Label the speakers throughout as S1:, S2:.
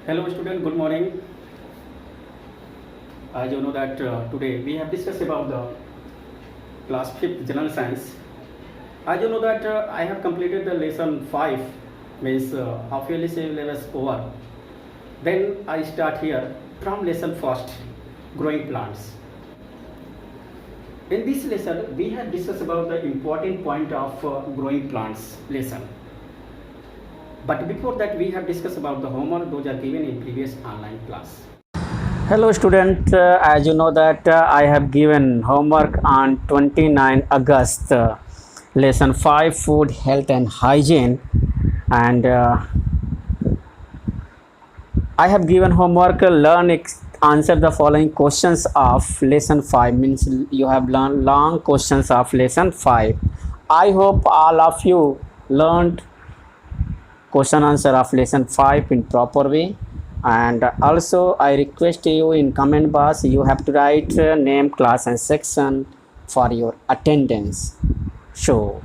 S1: Hello student, good morning. As you know that today we have discussed about the class 5th general science. As you know that I have completed the lesson 5, means half yearly syllabus over. Then I start here from lesson first, growing plants. In this lesson we have discussed about the important point of growing plants lesson. But before that we have discussed about the homework, those are given in previous online class. Hello student, as you know that I have given homework on 29 August, lesson 5, food, health and hygiene, and I have given homework, answer the following questions of lesson 5, means you have learned long questions of lesson 5. I hope all of you learned question answer of lesson 5 in proper way, and also I request you in comment box you have to write name, class and section for your attendance show.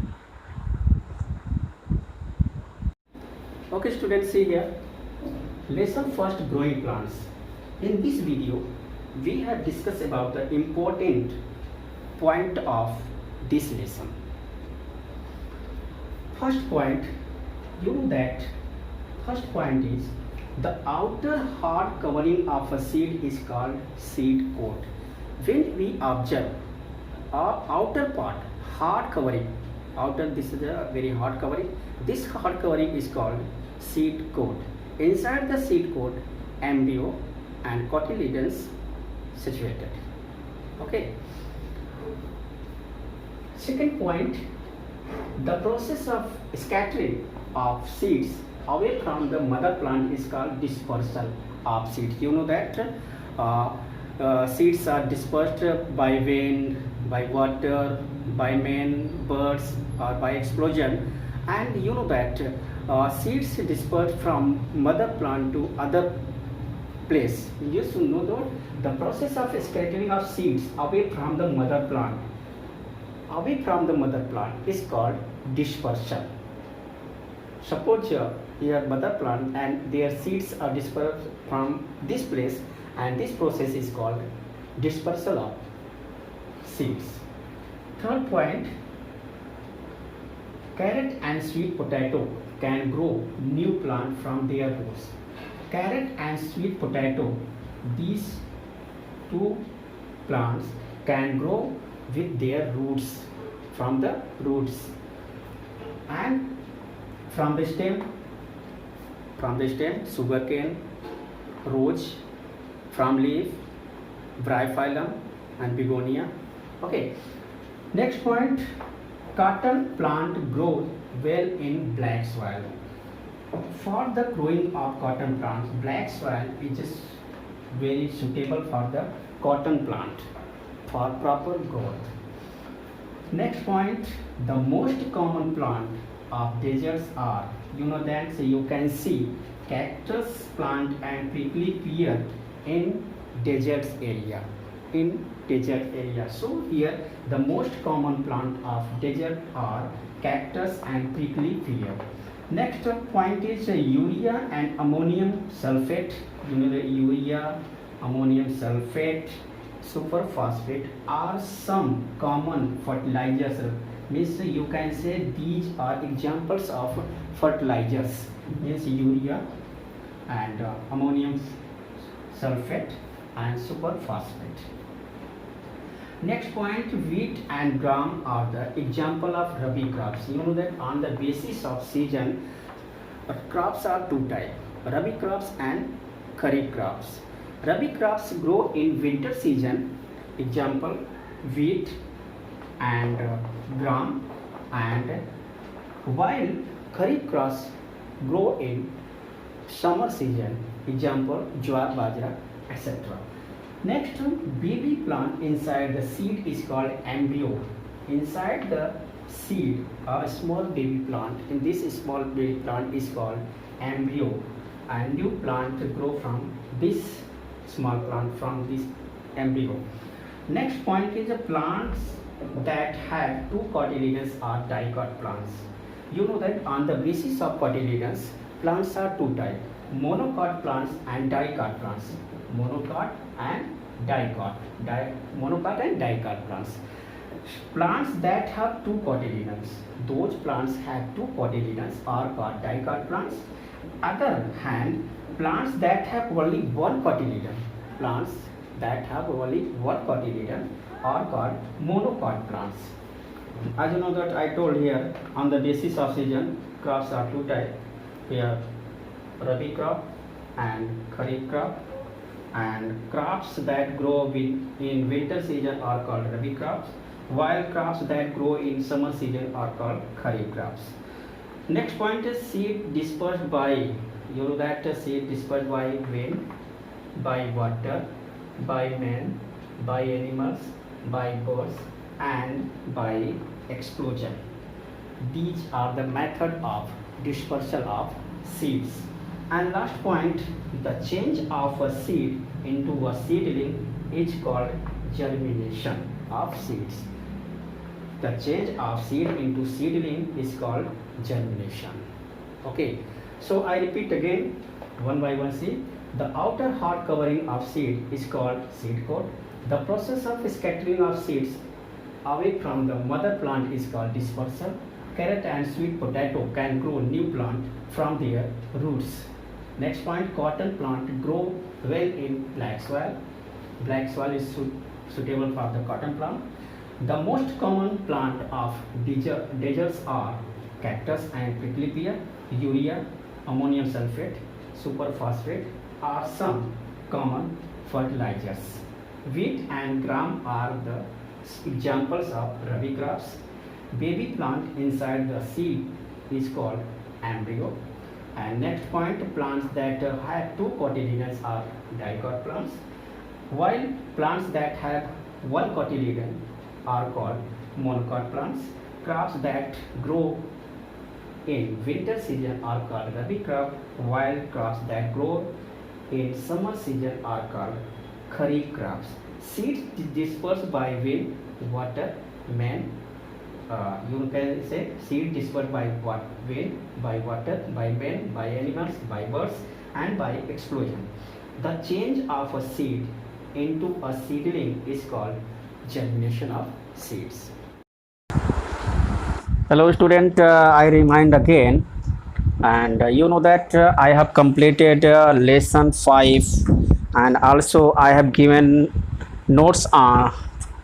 S1: Okay students, see here lesson first, growing plants. In this video we have discussed about the important point of this lesson. First point, you know that first point is the outer hard covering of a seed is called seed coat. When we observe our outer part, hard covering, outer, this is a very hard covering, this hard covering is called seed coat. Inside the seed coat, embryo and cotyledons situated. Okay. Second point, the process of scattering of seeds away from the mother plant is called dispersal of seeds. You know that seeds are dispersed by wind, by water, by men, birds, or by explosion, and you know that seeds dispersed from mother plant to other place. You should know that the process of scattering of seeds away from the mother plant is called dispersal. Suppose here mother plant and their seeds are dispersed from this place, and this process is called dispersal of seeds. Third point, carrot and sweet potato can grow new plant from their roots. Carrot and sweet potato, these two plants can grow with their roots, from the roots, and from the stem sugarcane, rose, from leaf bryophyllum and begonia. Okay, next point, cotton plant grows well in black soil. For the growing of cotton plants, black soil is very suitable for the cotton plant for proper growth. Next point, the most common plant of deserts are, you know that, so you can see cactus plant and prickly pear in desert area. So here the most common plant of desert are cactus and prickly pear. Next point is urea and ammonium sulfate. You know, the urea, ammonium sulfate, superphosphate are some common fertilizers. Means you can say these are examples of fertilizers. Means urea and ammonium sulfate and superphosphate. Next point, wheat and gram are the example of rabi crops. You know that on the basis of season, crops are two types, rabi crops and kharif crops. Rabi crops grow in winter season, example wheat and gram, and while kharif crops grow in summer season, example jowar, bajra, etc. Next, baby plant inside the seed is called embryo. Inside the seed, a small baby plant, in this small baby plant is called embryo, and new plant grow from this small plant, from this embryo. Next point is the plants that have two cotyledons are dicot plants. You know that on the basis of cotyledons, plants are two types, monocot plants and dicot plants. Monocot and dicot. Monocot and dicot plants. Plants that have two cotyledons. Those plants have two cotyledons are called dicot plants. Other hand, plants that have only one cotyledon. Plants that have only one cotyledon are called monocot plants. As you know that I told here, on the basis of season, crops are two types. Here, Rabi crop and Kharif crop, and crops that grow in winter season are called Rabi crops, while crops that grow in summer season are called Kharif crops. Next point is seed dispersed by, you know that seed dispersed by wind, by water, by men, by animals, by birds, and by explosion. These are the method of dispersal of seeds. And last point, the change of a seed into a seedling is called germination of seeds. The change of seed into seedling is called germination. Okay, so I repeat again one by one. See, the outer hard covering of seed is called seed coat. The process of scattering of seeds away from the mother plant is called dispersal. Carrot and sweet potato can grow new plant from their roots. Next point, cotton plant grow well in black soil. Black soil is suitable for the cotton plant. The most common plant of deserts are cactus and prickly pear. Urea, ammonium sulfate, superphosphate are some common fertilizers. Wheat and gram are the examples of Rabi crops. Baby plant inside the seed is called embryo. And next point, plants that have two cotyledons are dicot plants, while plants that have one cotyledon are called monocot plants. Crops that grow in winter season are called Rabi crop, while crops that grow in summer season are called Kharif crops. Seeds dispersed by wind, water, man. You can say seed dispersed by wind, by water, by men, by animals, by birds, and by explosion. The change of a seed into a seedling is called germination of seeds. Hello student, I remind again, and you know that I have completed lesson 5, and also I have given notes on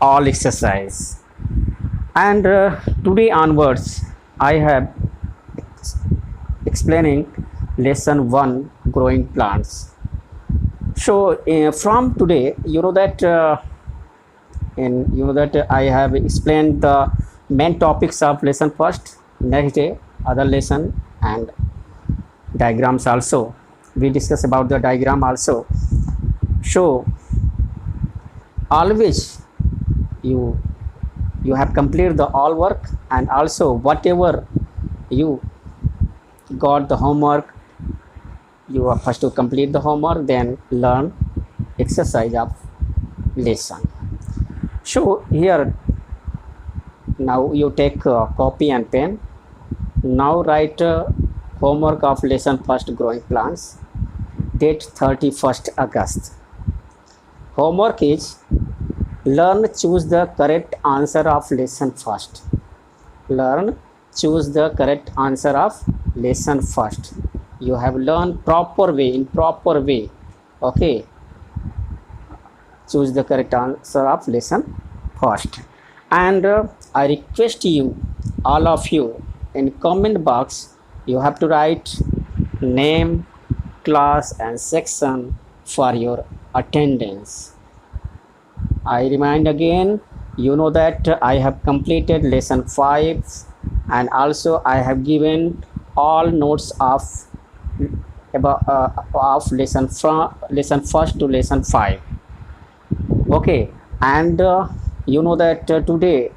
S1: all exercise. And today onwards I have explaining lesson 1, growing plants. So from today, you know that I have explained the main topics of lesson first. Next day other lesson and diagrams also. We discuss about the diagram also. So always you have completed the all work, and also whatever you got the homework, you are first to complete the homework, then learn exercise of lesson. So here now you take copy and pen. Now write homework of lesson first, growing plants, date 31st August. Homework is learn, choose the correct answer of lesson first. Learn, choose the correct answer of lesson first. You have learned proper way, in proper way. Okay, choose the correct answer of lesson first. And I request you, all of you, in comment box you have to write name, class and section for your attendance. I remind again, you know that I have completed lesson 5, and also I have given all notes of lesson first to lesson 5. Okay, and you know that today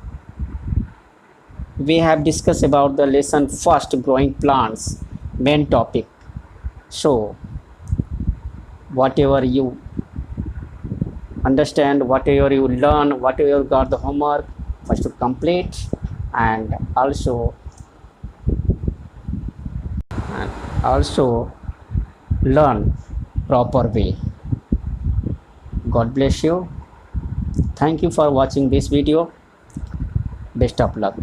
S1: we have discussed about the lesson first, growing plants, main topic. So whatever you understand, whatever you learn, whatever you got the homework, first to complete, and also learn proper way. God bless you. Thank you for watching this video. Best of luck.